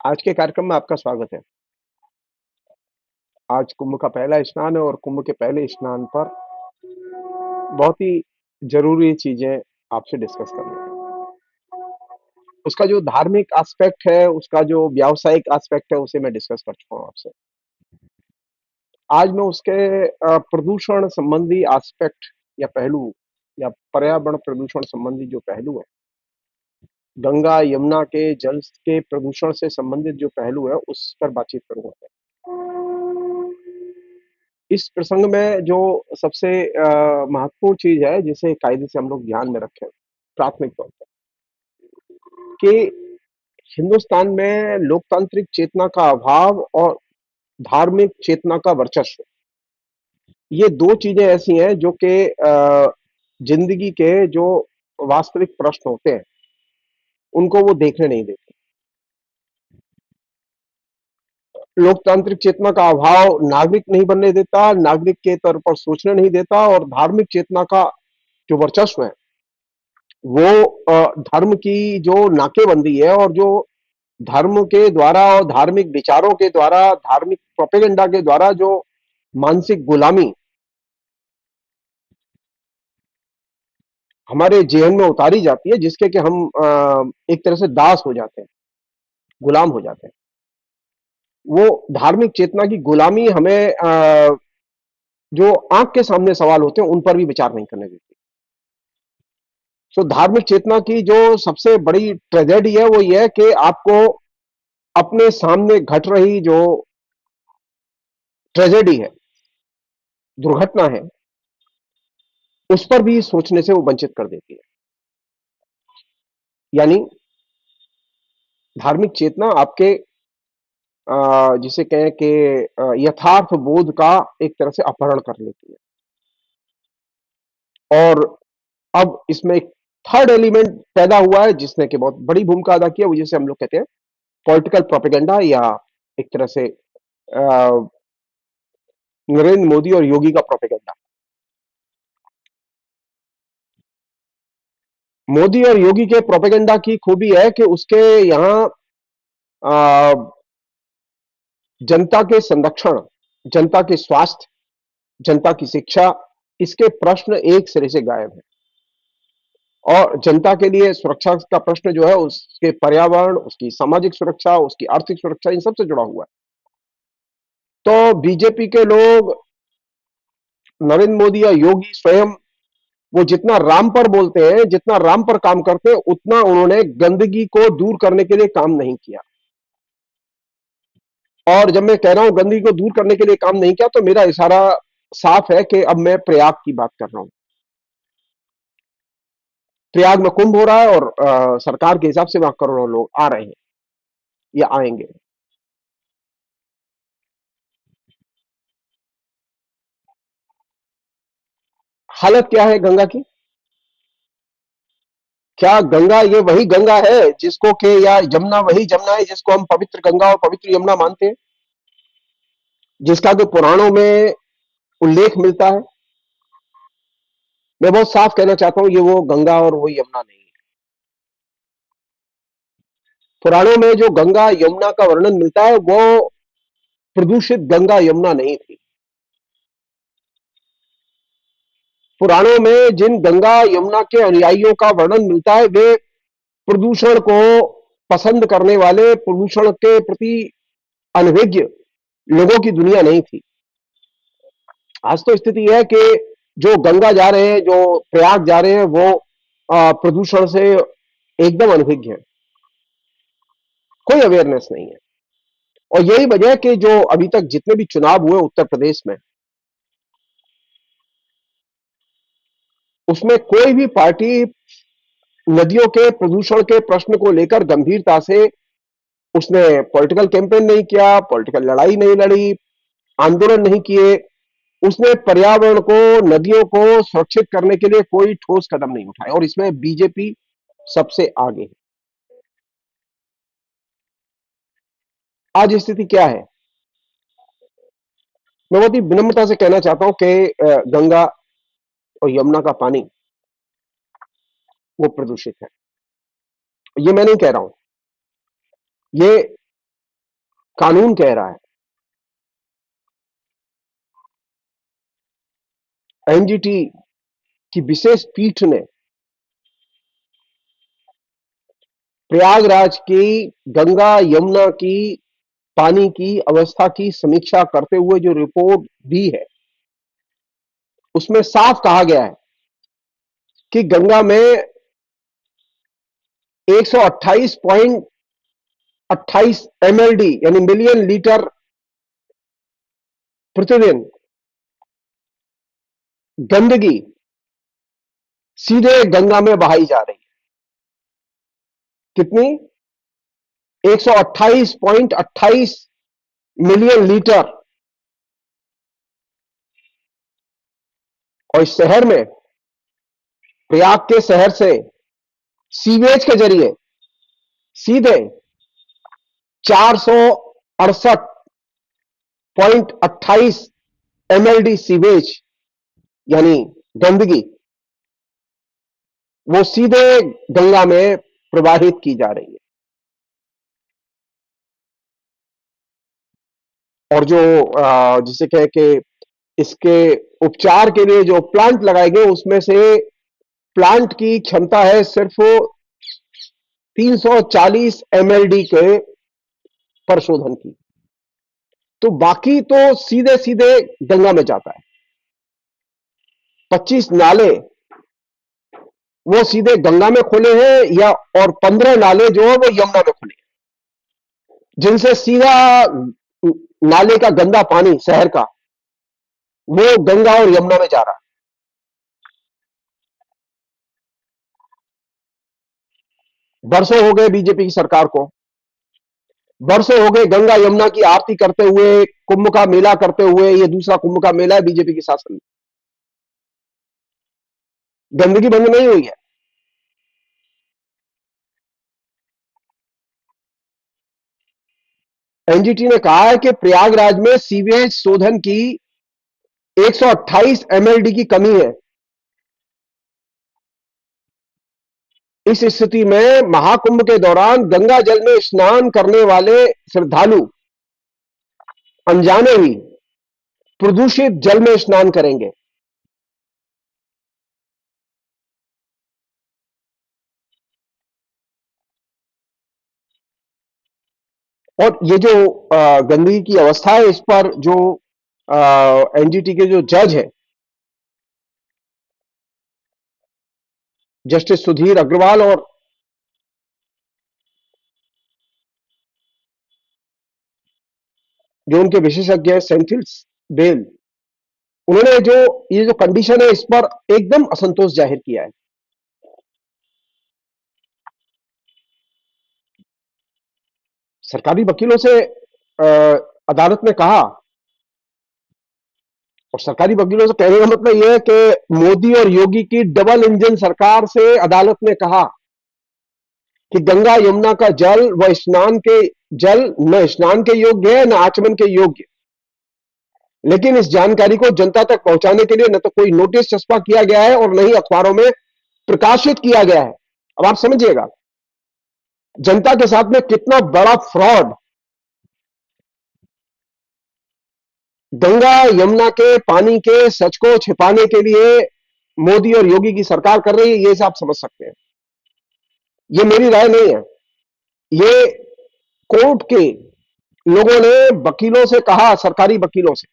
आज के कार्यक्रम में आपका स्वागत है। आज कुंभ का पहला स्नान है और कुंभ के पहले स्नान पर बहुत ही ज़रूरी चीज़ें आपसे डिस्कस करनी है। उसका जो धार्मिक एस्पेक्ट है, उसका जो व्यावसायिक एस्पेक्ट है, उसे मैं डिस्कस कर चुका हूँ आपसे। आज मैं उसके प्रदूषण संबंधी एस्पेक्ट या पहलू या पर्यावरण प्रदूषण संबंधी जो पहलू है, गंगा, यमुना के जल के प्रदूषण से संबंधित जो पहलू है, उस पर बातचीत करूँगा। इस प्रसंग में जो सबसे महत्वपूर्ण चीज़ है, जिसे कायदे से हम लोग ध्यान में रखें, प्राथमिक तौर पर, कि हिंदुस्तान में लोकतांत्रिक चेतना का अभाव और धार्मिक चेतना का वर्चस्व, ये 2 चीज़ें ऐसी हैं जो कि ज़िंदगी के जो वास्तविक प्रश्न होते हैं, उनको वो देखने नहीं देती। लोकतांत्रिक चेतना का अभाव नागरिक नहीं बनने देता, नागरिक के तौर पर सोचने नहीं देता और धार्मिक चेतना का जो वर्चस्व है, वो धर्म की जो नाकेबंदी है और जो धर्म के द्वारा और धार्मिक विचारों के द्वारा, धार्मिक प्रोपेगेंडा के द्वारा जो मानसिक गुलामी हमारे जेहन में उतारी जाती है, जिसके कि हम एक तरह से दास हो जाते हैं, गुलाम हो जाते हैं। वो धार्मिक चेतना की गुलामी हमें जो आंख के सामने सवाल होते हैं, उन पर भी विचार नहीं करने देती। सो धार्मिक चेतना की जो सबसे बड़ी ट्रेजेडी है, वो ये है कि आपको अपने सामने घट रही जो ट्रेजेडी है, दुर्घटना है, उस पर भी सोचने से वो वंचित कर देती है। यानी धार्मिक चेतना आपके जिसे कहें कि यथार्थ बोध का एक तरह से अपहरण कर लेती है। और अब इसमें एक थर्ड एलिमेंट पैदा हुआ है, जिसने कि बहुत बड़ी भूमिका अदा की है, वो जिसे हम लोग कहते हैं पॉलिटिकल प्रोपेगेंडा, या एक तरह से नरेंद्र मोदी और योगी का प्रोपेगेंडा। मोदी और योगी के प्रोपेगेंडा की खूबी है कि उसके यहाँ अ, जनता के संरक्षण, जनता के स्वास्थ्य, जनता की शिक्षा, इसके प्रश्न एक सिरे से गायब है। और जनता के लिए सुरक्षा का प्रश्न जो है, उसके पर्यावरण, उसकी सामाजिक सुरक्षा, उसकी आर्थिक सुरक्षा, इन सबसे जुड़ा हुआ है। तो बीजेपी के लोग, नरेंद्र मोदी या योगी स्वयं, वो जितना राम पर बोलते हैं, जितना राम पर काम करते हैं, उतना उन्होंने गंदगी को दूर करने के लिए काम नहीं किया। और जब मैं कह रहा हूं गंदगी को दूर करने के लिए काम नहीं किया, तो मेरा इशारा साफ है कि अब मैं प्रयाग की बात कर रहा हूं। प्रयाग में कुंभ हो रहा है और सरकार के हिसाब से वहां करोड़ों लोग आ रहे हैं या आएंगे। हालत क्या है गंगा की? क्या गंगा ये वही गंगा है जिसको के, या यमुना वही यमुना है जिसको हम पवित्र गंगा और पवित्र यमुना मानते हैं, जिसका कि पुराणों में उल्लेख मिलता है? मैं बहुत साफ कहना चाहता हूं, ये वो गंगा और वो यमुना नहीं है। पुराणों में जो गंगा यमुना का वर्णन मिलता है, वो प्रदूषित गंगा यमुना नहीं थी। पुराणों में जिन गंगा यमुना के अनुयायियों का वर्णन मिलता है, वे प्रदूषण को पसंद करने वाले, प्रदूषण के प्रति अनभिज्ञ लोगों की दुनिया नहीं थी। आज तो स्थिति है कि जो गंगा जा रहे हैं, जो प्रयाग जा रहे हैं, वो प्रदूषण से एकदम अनभिज्ञ है, कोई अवेयरनेस नहीं है। और यही वजह है कि जो अभी तक जितने भी चुनाव हुए उत्तर प्रदेश में, उसमें कोई भी पार्टी नदियों के प्रदूषण के प्रश्न को लेकर गंभीरता से उसने पॉलिटिकल कैंपेन नहीं किया, पॉलिटिकल लड़ाई नहीं लड़ी, आंदोलन नहीं किए। उसने पर्यावरण को, नदियों को सुरक्षित करने के लिए कोई ठोस कदम नहीं उठाया, और इसमें बीजेपी सबसे आगे है। आज स्थिति क्या है? मैं बहुत ही विनम्रता से कहना चाहता हूं कि गंगा और यमुना का पानी वो प्रदूषित है। ये मैं नहीं कह रहा हूं, ये कानून कह रहा है, एनजीटी की विशेष पीठ ने प्रयागराज की गंगा यमुना की पानी की अवस्था की समीक्षा करते हुए जो रिपोर्ट दी है, उसमें साफ कहा गया है कि गंगा में 128.28 एमएलडी यानी मिलियन लीटर प्रतिदिन गंदगी सीधे गंगा में बहाई जा रही है। कितनी? 128.28 मिलियन लीटर। और इस शहर में, प्रयाग के शहर से सीवेज के जरिए सीधे 468.28 एमएलडी सीवेज यानी गंदगी वो सीधे गंगा में प्रवाहित की जा रही है। और जो जिसे कहे कि इसके उपचार के लिए जो प्लांट लगाए गए, उसमें से प्लांट की क्षमता है सिर्फ 340 एमएलडी के परिशोधन की। तो बाकी तो सीधे सीधे गंगा में जाता है। 25 नाले वो सीधे गंगा में खुले हैं, या और 15 नाले जो है वो यमुना में खुले हैं, जिनसे सीधा नाले का गंदा पानी शहर का वो गंगा और यमुना में जा रहा है। बरसों हो गए बीजेपी की सरकार को, बरसों हो गए गंगा यमुना की आरती करते हुए, कुंभ का मेला करते हुए। ये दूसरा कुंभ का मेला है बीजेपी के शासन में, गंदगी बंद नहीं हुई है। एनजीटी ने कहा है कि प्रयागराज में सीवेज शोधन की 128 एमएलडी की कमी है। इस स्थिति में महाकुंभ के दौरान गंगा जल में स्नान करने वाले श्रद्धालु अनजाने ही प्रदूषित जल में स्नान करेंगे। और ये जो गंदगी की अवस्था है, इस पर जो एनजीटी के जो जज है, जस्टिस सुधीर अग्रवाल, और जो उनके विशेषज्ञ हैं सेंथिल्स बेल, उन्होंने जो ये जो कंडीशन है इस पर एकदम असंतोष जाहिर किया है। सरकारी वकीलों से अदालत ने कहा, और सरकारी वकीलों से कहने का मतलब यह है कि मोदी और योगी की डबल इंजन सरकार से अदालत ने कहा कि गंगा यमुना का जल व स्नान के जल न स्नान के योग्य है, न आचमन के योग्य। लेकिन इस जानकारी को जनता तक पहुंचाने के लिए न तो कोई नोटिस चस्पा किया गया है और न ही अखबारों में प्रकाशित किया गया है। अब आप समझिएगा जनता के साथ में कितना बड़ा फ्रॉड गंगा यमुना के पानी के सच को छिपाने के लिए मोदी और योगी की सरकार कर रही है। ये आप समझ सकते हैं। ये मेरी राय नहीं है, ये कोर्ट के लोगों ने वकीलों से कहा, सरकारी वकीलों से।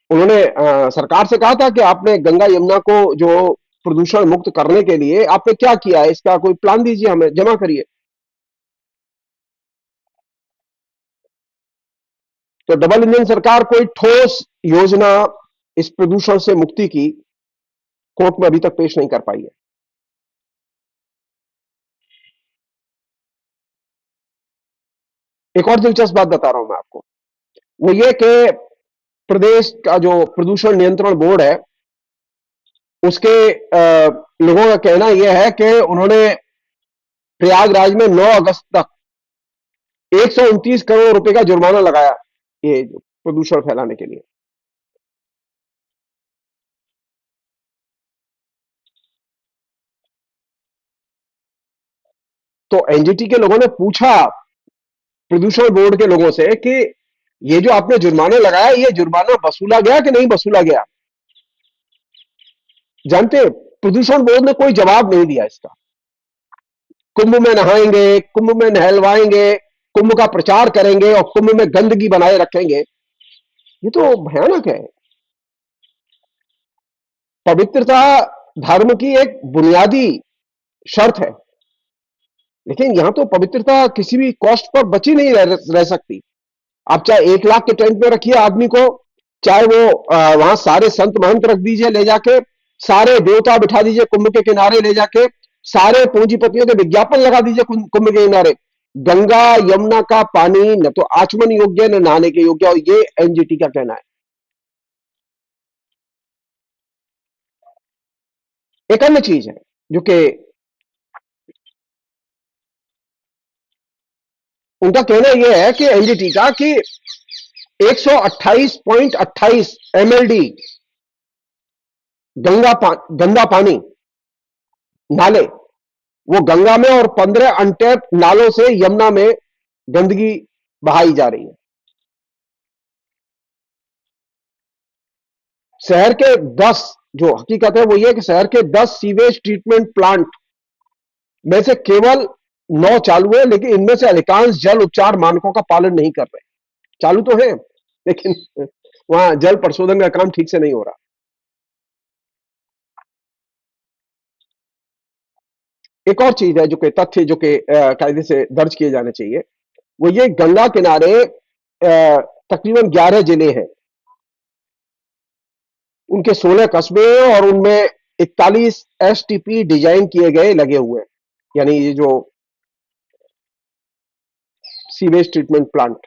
उन्होंने सरकार से कहा था कि आपने गंगा यमुना को जो प्रदूषण मुक्त करने के लिए आपने क्या किया है, इसका कोई प्लान दीजिए, हमें जमा करिए। तो डबल इंजन सरकार कोई ठोस योजना इस प्रदूषण से मुक्ति की कोर्ट में अभी तक पेश नहीं कर पाई है। एक और दिलचस्प बात बता रहा हूं मैं आपको, वो ये कि प्रदेश का जो प्रदूषण नियंत्रण बोर्ड है, उसके लोगों का कहना यह है कि उन्होंने प्रयागराज में 9 अगस्त तक 129 करोड़ रुपए का जुर्माना लगाया ये प्रदूषण फैलाने के लिए। तो एनजीटी के लोगों ने पूछा प्रदूषण बोर्ड के लोगों से कि ये जो आपने जुर्माना लगाया, ये जुर्माना वसूला गया कि नहीं वसूला गया? जानते हैं, प्रदूषण बोर्ड ने कोई जवाब नहीं दिया इसका। कुंभ में नहाएंगे, कुंभ में नहलवाएंगे, कुंभ का प्रचार करेंगे और कुंभ में गंदगी बनाए रखेंगे, ये तो भयानक है। पवित्रता धर्म की एक बुनियादी शर्त है, लेकिन यहां तो पवित्रता किसी भी कॉस्ट पर बची नहीं रह सकती। आप चाहे 1 लाख के टेंट में रखिए आदमी को, चाहे वो वहां सारे संत महंत रख दीजिए ले जाके, सारे देवता बिठा दीजिए कुंभ के किनारे ले जाके, सारे पूंजीपतियों के विज्ञापन लगा दीजिए कुंभ के किनारे, गंगा यमुना का पानी न तो आचमन योग्य न नहाने के योग्य, और ये एनजीटी का कहना है। एक अन्य चीज है जो कि उनका कहना यह है कि एनजीटी का कि 128.28 एमएलडी गंदा पानी नाले वो गंगा में, और 15 अनटैप नालों से यमुना में गंदगी बहाई जा रही है। शहर के 10, जो हकीकत है वो ये कि शहर के 10 सीवेज ट्रीटमेंट प्लांट में से केवल 9 चालू है, लेकिन इनमें से अधिकांश जल उपचार मानकों का पालन नहीं कर रहे। चालू तो है, लेकिन वहां जल परिशोधन का काम ठीक से नहीं हो रहा। एक और चीज है जो कि तथ्य जो कि कायदे से दर्ज किए जाने चाहिए, वो ये गंगा किनारे तकरीबन 11 जिले हैं, उनके 16 कस्बे हैं और उनमें 41 एसटीपी डिजाइन किए गए लगे हुए हैं, यानी ये जो सीवेज ट्रीटमेंट प्लांट,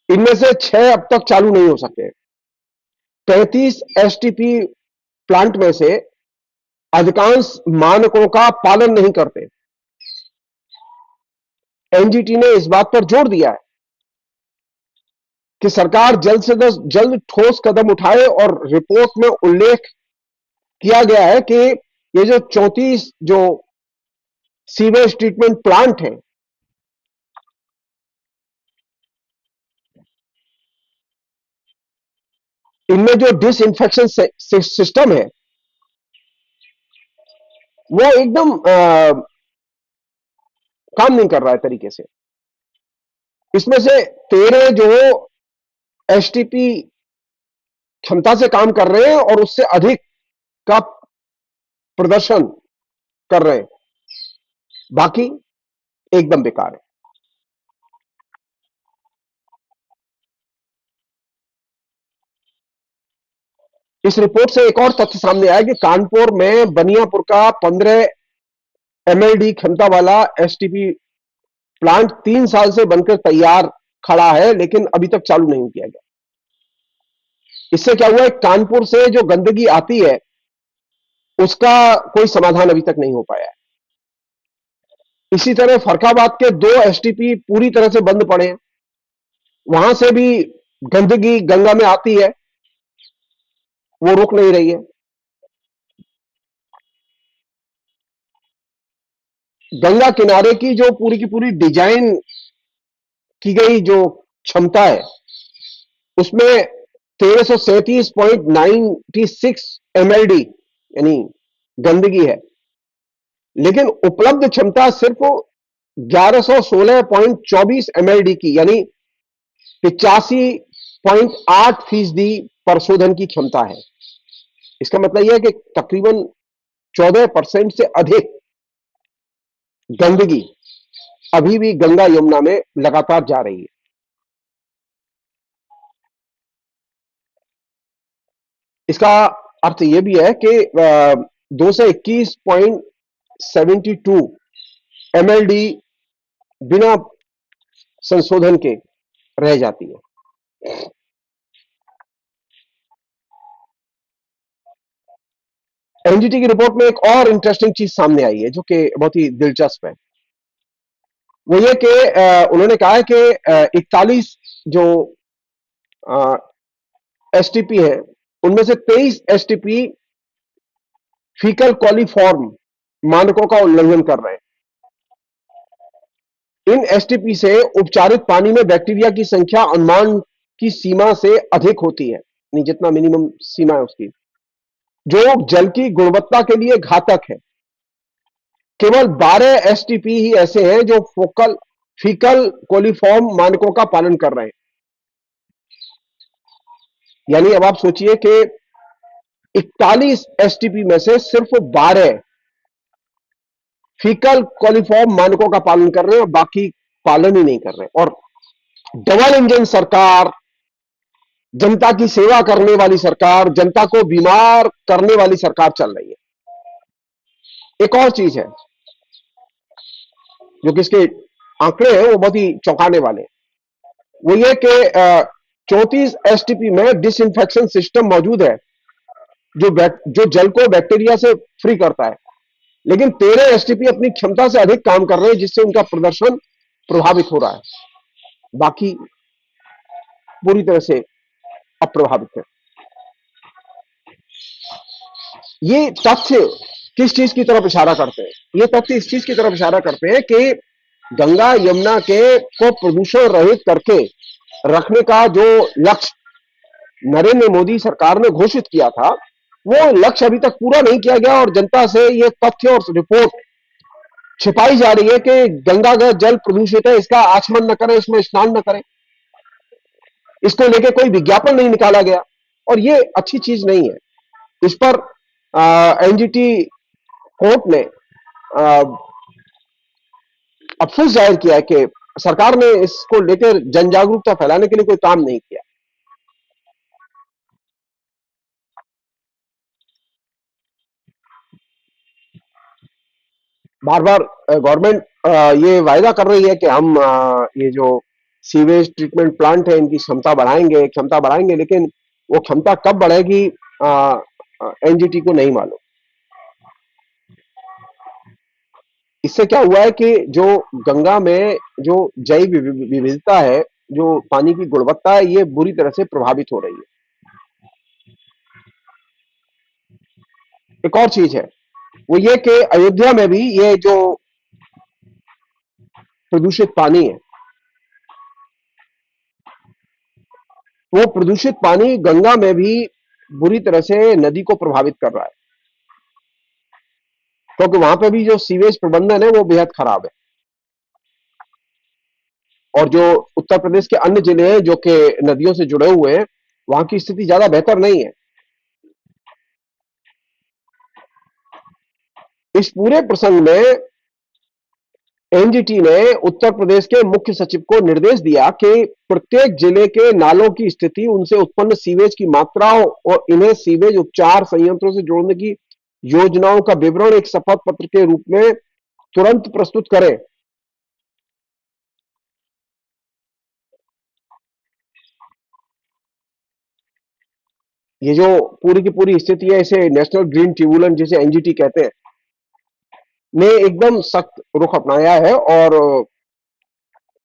इनमें से 6 अब तक चालू नहीं हो सके। 35 एसटीपी प्लांट में से अधिकांश मानकों का पालन नहीं करते। एनजीटी ने इस बात पर जोर दिया है कि सरकार जल्द से जल्द ठोस कदम उठाए, और रिपोर्ट में उल्लेख किया गया है कि ये जो 34 जो सीवेज ट्रीटमेंट प्लांट है, इनमें जो डिसइंफेक्शन सिस्टम है वो एकदम काम नहीं कर रहा है तरीके से। इसमें से 13 जो एसटीपी क्षमता से काम कर रहे हैं और उससे अधिक का प्रदर्शन कर रहे हैं, बाकी एकदम बेकार है। इस रिपोर्ट से एक और तथ्य सामने आया कि कानपुर में बनियापुर का 15 एमएलडी क्षमता वाला एसटीपी प्लांट 3 साल से बनकर तैयार खड़ा है, लेकिन अभी तक चालू नहीं किया गया। इससे क्या हुआ है, कानपुर से जो गंदगी आती है उसका कोई समाधान अभी तक नहीं हो पाया है। इसी तरह फरखाबाद के 2 एसटीपी पूरी तरह से बंद पड़े हैं, वहां से भी गंदगी गंगा में आती है, वो रुक नहीं रही है। गंगा किनारे की जो पूरी की पूरी डिजाइन की गई जो क्षमता है उसमें 1337.96 एमएलडी यानी गंदगी है, लेकिन उपलब्ध क्षमता सिर्फ 1116.24 एमएलडी की, यानी 85.8% परिशोधन की क्षमता है। इसका मतलब यह है कि तकरीबन 14% से अधिक गंदगी अभी भी गंगा यमुना में लगातार जा रही है। इसका अर्थ यह भी है कि 221.72 एमएलडी बिना संशोधन के रह जाती है। एनजीटी की रिपोर्ट में एक और इंटरेस्टिंग चीज सामने आई है जो कि बहुत ही दिलचस्प है। वो ये कि उन्होंने कहा है कि 41 जो एसटीपी है उनमें से 23 एसटीपी फीकल कॉलीफॉर्म मानकों का उल्लंघन कर रहे हैं। इन एसटीपी से उपचारित पानी में बैक्टीरिया की संख्या अनुमान की सीमा से अधिक होती है, नहीं जितना मिनिमम सीमा है उसकी, जो जल की गुणवत्ता के लिए घातक है। केवल 12 एसटीपी ही ऐसे हैं जो फोकल फीकल कोलिफॉर्म मानकों का पालन कर रहे हैं। यानी अब आप सोचिए कि 41 एसटीपी में से सिर्फ 12 फीकल कोलिफॉर्म मानकों का पालन कर रहे हैं और बाकी पालन ही नहीं कर रहे हैं। और डबल इंजन सरकार, जनता की सेवा करने वाली सरकार, जनता को बीमार करने वाली सरकार चल रही है। एक और चीज है जो कि इसके आंकड़े हैं वो बहुत ही चौंकाने वाले हैं। वो ये कि 34 एसटीपी में डिसइंफेक्शन सिस्टम मौजूद है जो जल को बैक्टीरिया से फ्री करता है, लेकिन 13 एसटीपी अपनी क्षमता से अधिक काम कर रहे हैं जिससे उनका प्रदर्शन प्रभावित हो रहा है, बाकी पूरी तरह से अप्रभावित है। ये तथ्य किस चीज की तरफ इशारा करते हैं? ये तथ्य इस चीज की तरफ इशारा करते हैं कि गंगा यमुना के को प्रदूषण रहित करके रखने का जो लक्ष्य नरेंद्र मोदी सरकार ने घोषित किया था, वो लक्ष्य अभी तक पूरा नहीं किया गया और जनता से ये तथ्य और रिपोर्ट छिपाई जा रही है कि गंगा का जल प्रदूषित है, इसका आचमन न करें, इसमें स्नान न करें। इसको लेके कोई विज्ञापन नहीं निकाला गया और ये अच्छी चीज नहीं है। इस पर एनजीटी कोर्ट ने अफसोस जाहिर किया है कि सरकार ने इसको लेकर जन जागरूकता फैलाने के लिए कोई काम नहीं किया। बार बार गवर्नमेंट ये वायदा कर रही है कि हम ये जो सीवेज ट्रीटमेंट प्लांट है इनकी क्षमता बढ़ाएंगे, लेकिन वो क्षमता कब बढ़ेगी एनजीटी को नहीं मालूम। इससे क्या हुआ है कि जो गंगा में जो जैव विविधता है, जो पानी की गुणवत्ता है, ये बुरी तरह से प्रभावित हो रही है। एक और चीज है वो ये कि अयोध्या में भी ये जो प्रदूषित पानी है, वो प्रदूषित पानी गंगा में भी बुरी तरह से नदी को प्रभावित कर रहा है, क्योंकि वहां पे भी जो सीवेज प्रबंधन है वो बेहद खराब है। और जो उत्तर प्रदेश के अन्य जिले हैं जो कि नदियों से जुड़े हुए हैं, वहां की स्थिति ज्यादा बेहतर नहीं है। इस पूरे प्रसंग में एनजीटी ने उत्तर प्रदेश के मुख्य सचिव को निर्देश दिया कि प्रत्येक जिले के नालों की स्थिति, उनसे उत्पन्न सीवेज की मात्रा और इन्हें सीवेज उपचार संयंत्रों से जोड़ने की योजनाओं का विवरण एक शपथ पत्र के रूप में तुरंत प्रस्तुत करें। ये जो पूरी की पूरी स्थिति है, इसे नेशनल ग्रीन ट्रिब्यूनल जिसे एनजीटी कहते हैं, ने एकदम सख्त रुख अपनाया है और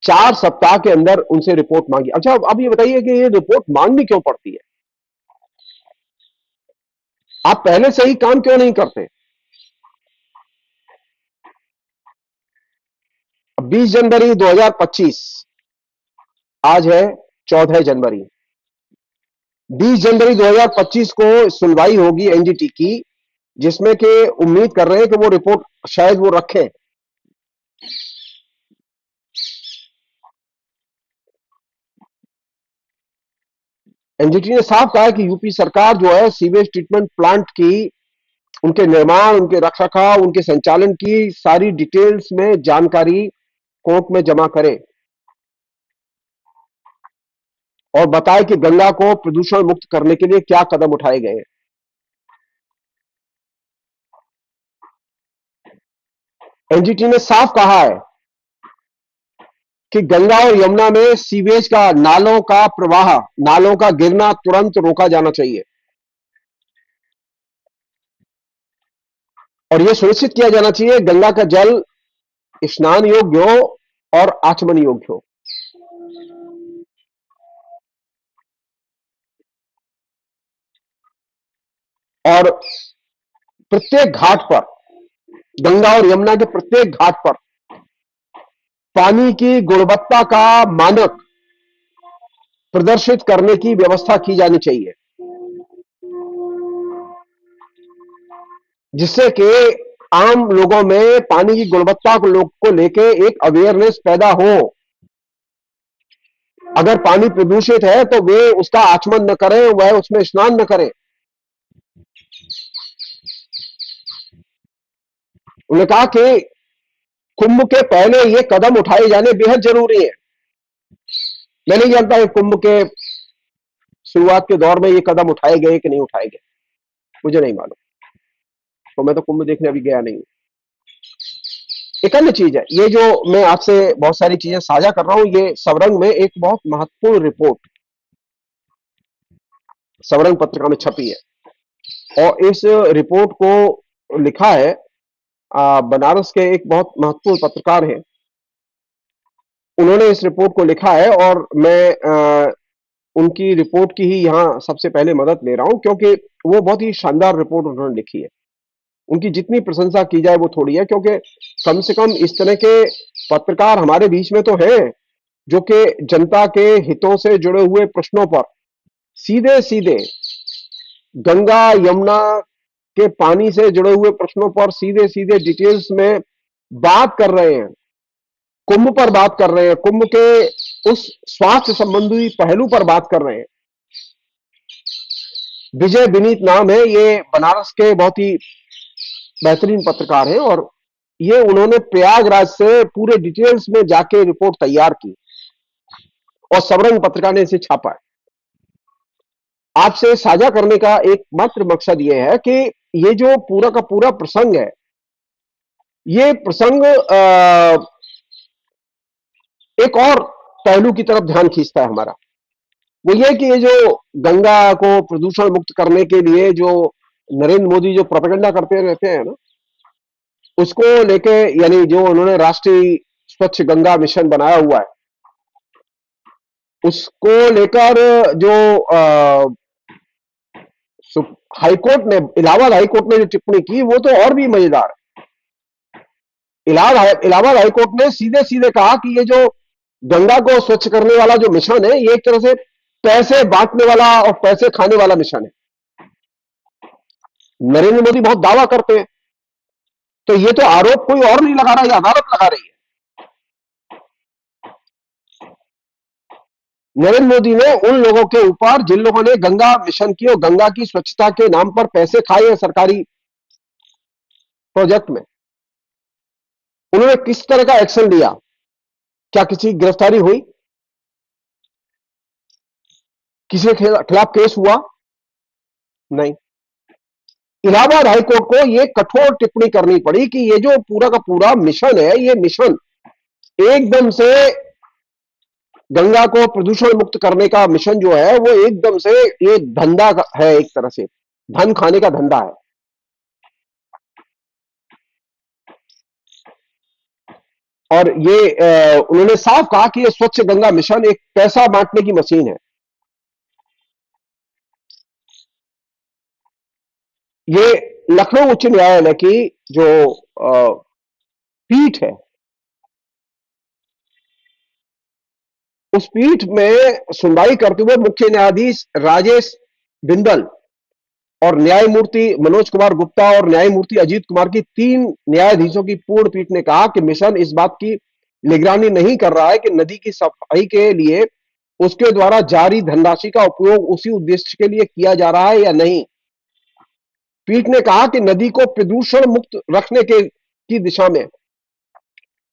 4 सप्ताह के अंदर उनसे रिपोर्ट मांगी। अच्छा, अब ये बताइए कि ये रिपोर्ट मांगनी क्यों पड़ती है? आप पहले से ही काम क्यों नहीं करते? 20 जनवरी 2025, आज है 14 जनवरी। 20 जनवरी 2025 को सुनवाई होगी एनजीटी की, जिसमें कि उम्मीद कर रहे हैं कि वो रिपोर्ट शायद वो रखें। एनजीटी ने साफ कहा है कि यूपी सरकार जो है सीवेज ट्रीटमेंट प्लांट की, उनके निर्माण, उनके रखरखाव, उनके संचालन की सारी डिटेल्स में जानकारी कोर्ट में जमा करे और बताए कि गंगा को प्रदूषण मुक्त करने के लिए क्या कदम उठाए गए हैं। एनजीटी ने साफ कहा है कि गंगा और यमुना में सीवेज का, नालों का प्रवाह, नालों का गिरना तुरंत रोका जाना चाहिए और यह सुनिश्चित किया जाना चाहिए गंगा का जल स्नान योग्य हो और आचमन योग्य हो। और प्रत्येक घाट पर गंगा और यमुना के प्रत्येक घाट पर पानी की गुणवत्ता का मानक प्रदर्शित करने की व्यवस्था की जानी चाहिए, जिससे कि आम लोगों में पानी की गुणवत्ता को लेके एक अवेयरनेस पैदा हो। अगर पानी प्रदूषित है तो वे उसका आचमन न करें, वह उसमें स्नान न करें। उन्होंने कहा कि कुंभ के पहले ये कदम उठाए जाने बेहद जरूरी है। मैं नहीं जानता कि कुंभ के शुरुआत के दौर में ये कदम उठाए गए कि नहीं उठाए गए, मुझे नहीं मालूम, तो मैं तो कुंभ देखने अभी गया नहीं हूं। एक अन्य चीज है, ये जो मैं आपसे बहुत सारी चीजें साझा कर रहा हूं, ये सवरंग में एक बहुत महत्वपूर्ण रिपोर्ट सवरंग पत्रिका में छपी है, और इस रिपोर्ट को लिखा है बनारस के एक बहुत महत्वपूर्ण पत्रकार हैं। उन्होंने इस रिपोर्ट को लिखा है और मैं उनकी रिपोर्ट की ही यहां सबसे पहले मदद ले रहा हूं, क्योंकि वो बहुत ही शानदार रिपोर्ट उन्होंने लिखी है। उनकी जितनी प्रशंसा की जाए वो थोड़ी है, क्योंकि कम से कम इस तरह के पत्रकार हमारे बीच में तो हैं जो कि जनता के हितों से जुड़े हुए प्रश्नों पर सीधे सीधे गंगा यमुना के पानी से जुड़े हुए प्रश्नों पर सीधे सीधे डिटेल्स में बात कर रहे हैं, कुंभ पर बात कर रहे हैं, कुंभ के उस स्वास्थ्य संबंधी पहलू पर बात कर रहे हैं। विजय विनीत नाम है, ये बनारस के बहुत ही बेहतरीन पत्रकार हैं, और ये उन्होंने प्रयागराज से पूरे डिटेल्स में जाके रिपोर्ट तैयार की और सबरंग पत्रिका ने इसे छापा है। आपसे साझा करने का एकमात्र मकसद यह है कि ये जो पूरा का पूरा प्रसंग है, ये प्रसंग एक और पहलू की तरफ ध्यान खींचता है हमारा। वो ये कि ये जो गंगा को प्रदूषण मुक्त करने के लिए जो नरेंद्र मोदी जो प्रोपेगेंडा करते रहते हैं ना, उसको लेके, यानी जो उन्होंने राष्ट्रीय स्वच्छ गंगा मिशन बनाया हुआ है, उसको लेकर जो हाईकोर्ट ने, इलाहाबाद हाईकोर्ट ने जो टिप्पणी की वो तो और भी मजेदार है। इलाहाबाद हाईकोर्ट ने सीधे सीधे कहा कि ये जो गंगा को स्वच्छ करने वाला जो मिशन है, ये एक तरह से पैसे बांटने वाला और पैसे खाने वाला मिशन है। नरेंद्र मोदी बहुत दावा करते हैं, तो ये तो आरोप कोई और नहीं लगा रहा, ये अदालत लगा रही है। नरेंद्र मोदी ने उन लोगों के ऊपर जिन लोगों ने गंगा मिशन की और गंगा की स्वच्छता के नाम पर पैसे खाए हैं सरकारी प्रोजेक्ट में, उन्होंने किस तरह का एक्शन लिया? क्या किसी की गिरफ्तारी हुई? किसी के खिलाफ केस हुआ? नहीं। इलाहाबाद हाईकोर्ट को यह कठोर टिप्पणी करनी पड़ी कि ये जो पूरा का पूरा मिशन है, ये मिशन एकदम से गंगा को प्रदूषण मुक्त करने का मिशन जो है, वो एकदम से ये धंधा है, एक तरह से धन खाने का धंधा है। और ये उन्होंने साफ कहा कि ये स्वच्छ गंगा मिशन एक पैसा बांटने की मशीन है। ये लखनऊ उच्च न्यायालय की जो पीठ है, उस पीठ में सुनवाई करते हुए मुख्य न्यायाधीश राजेश बिंदल और न्यायमूर्ति मनोज कुमार गुप्ता और न्यायमूर्ति अजीत कुमार की 3 न्यायाधीशों की पूर्ण पीठ ने कहा कि मिशन इस बात की निगरानी नहीं कर रहा है कि नदी की सफाई के लिए उसके द्वारा जारी धनराशि का उपयोग उसी उद्देश्य के लिए किया जा रहा है या नहीं। पीठ ने कहा कि नदी को प्रदूषण मुक्त रखने की दिशा में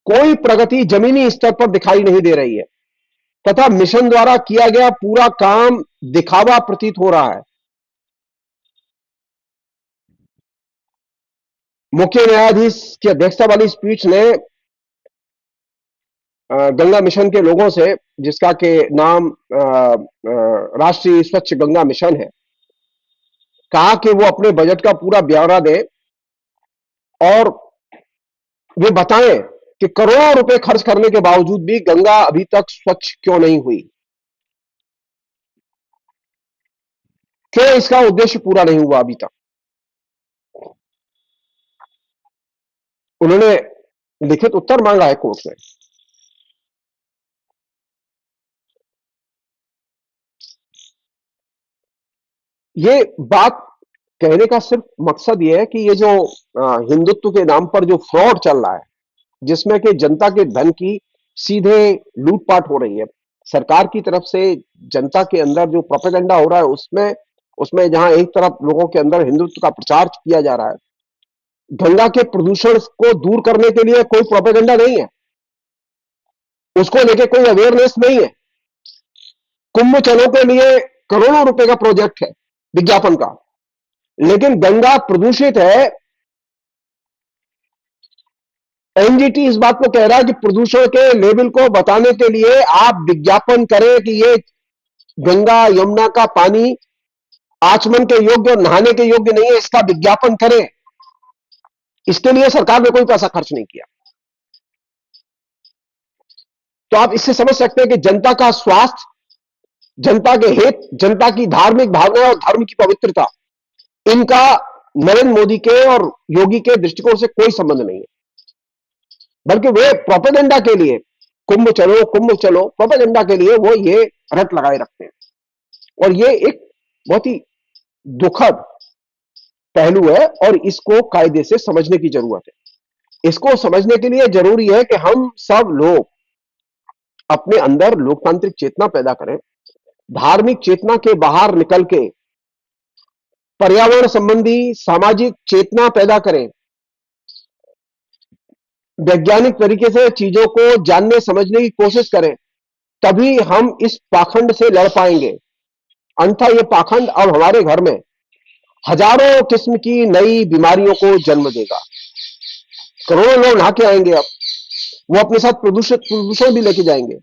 कोई प्रगति जमीनी स्तर पर दिखाई नहीं दे रही है, तथा मिशन द्वारा किया गया पूरा काम दिखावा प्रतीत हो रहा है। मुख्य न्यायाधीश की अध्यक्षता वाली इस पीठ ने गंगा मिशन के लोगों से, जिसका के नाम राष्ट्रीय स्वच्छ गंगा मिशन है, कहा कि वो अपने बजट का पूरा ब्यौरा दें और वे बताएं कि करोड़ों रुपए खर्च करने के बावजूद भी गंगा अभी तक स्वच्छ क्यों नहीं हुई, क्यों इसका उद्देश्य पूरा नहीं हुआ अभी तक। उन्होंने लिखित उत्तर मांगा है कोर्ट में। ये बात कहने का सिर्फ मकसद ये है कि ये जो हिंदुत्व के नाम पर जो फ्रॉड चल रहा है, जिसमें कि जनता के धन की सीधे लूटपाट हो रही है सरकार की तरफ से, जनता के अंदर जो प्रोपेगेंडा हो रहा है उसमें उसमें जहां एक तरफ लोगों के अंदर हिंदुत्व का प्रचार किया जा रहा है, गंगा के प्रदूषण को दूर करने के लिए कोई प्रोपेगेंडा नहीं है, उसको लेके कोई अवेयरनेस नहीं है। कुंभ चलो के लिए करोड़ों रुपए का प्रोजेक्ट है विज्ञापन का, लेकिन गंगा प्रदूषित है। एनजीटी इस बात को कह रहा है कि प्रदूषण के लेवल को बताने के लिए आप विज्ञापन करें कि ये गंगा यमुना का पानी आचमन के योग्य और नहाने के योग्य नहीं है, इसका विज्ञापन करें। इसके लिए सरकार ने कोई पैसा खर्च नहीं किया। तो आप इससे समझ सकते हैं कि जनता का स्वास्थ्य, जनता के हित, जनता की धार्मिक भावना और धर्म की पवित्रता, इनका नरेंद्र मोदी के और योगी के दृष्टिकोण से कोई संबंध नहीं है, बल्कि वे प्रोपेगेंडा के लिए कुंभ चलो प्रोपेगेंडा के लिए वो ये रट लगाए रखते हैं। और ये एक बहुत ही दुखद पहलू है और इसको कायदे से समझने की जरूरत है। इसको समझने के लिए जरूरी है कि हम सब लोग अपने अंदर लोकतांत्रिक चेतना पैदा करें, धार्मिक चेतना के बाहर निकल के पर्यावरण संबंधी सामाजिक चेतना पैदा करें, वैज्ञानिक तरीके से चीजों को जानने समझने की कोशिश करें, तभी हम इस पाखंड से लड़ पाएंगे। अन्यथा ये पाखंड अब हमारे घर में हजारों किस्म की नई बीमारियों को जन्म देगा। करोड़ों लोग नहा के आएंगे, अब वो अपने साथ प्रदूषण भी लेके जाएंगे।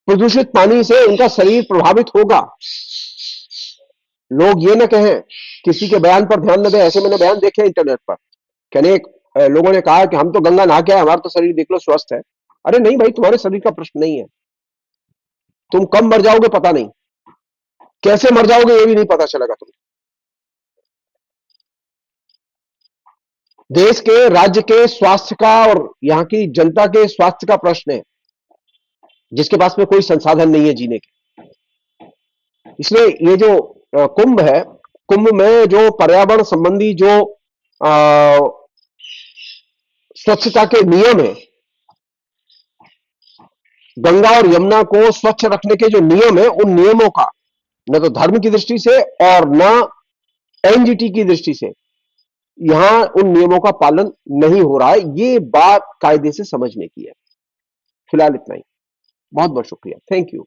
प्रदूषित पानी से उनका शरीर प्रभावित होगा। लोग ये ना कहें, किसी के बयान पर ध्यान न दें। ऐसे मैंने बयान देखे इंटरनेट पर, कहने लोगों ने कहा कि हम तो गंगा नहा के आए, हमारा तो शरीर देख लो स्वस्थ है। अरे नहीं भाई, तुम्हारे शरीर का प्रश्न नहीं है। तुम कब मर जाओगे पता नहीं, कैसे मर जाओगे ये भी नहीं पता चलेगा तुम्हें। देश के, राज्य के स्वास्थ्य का और यहाँ की जनता के स्वास्थ्य का प्रश्न है, जिसके पास में कोई संसाधन नहीं है जीने के। इसलिए ये जो कुंभ है, कुंभ में जो पर्यावरण संबंधी जो स्वच्छता के नियम है, गंगा और यमुना को स्वच्छ रखने के जो नियम है, उन नियमों का न तो धर्म की दृष्टि से और न एनजीटी की दृष्टि से यहां उन नियमों का पालन नहीं हो रहा है। ये बात कायदे से समझने की है। फिलहाल इतना ही। बहुत बहुत शुक्रिया। Thank you.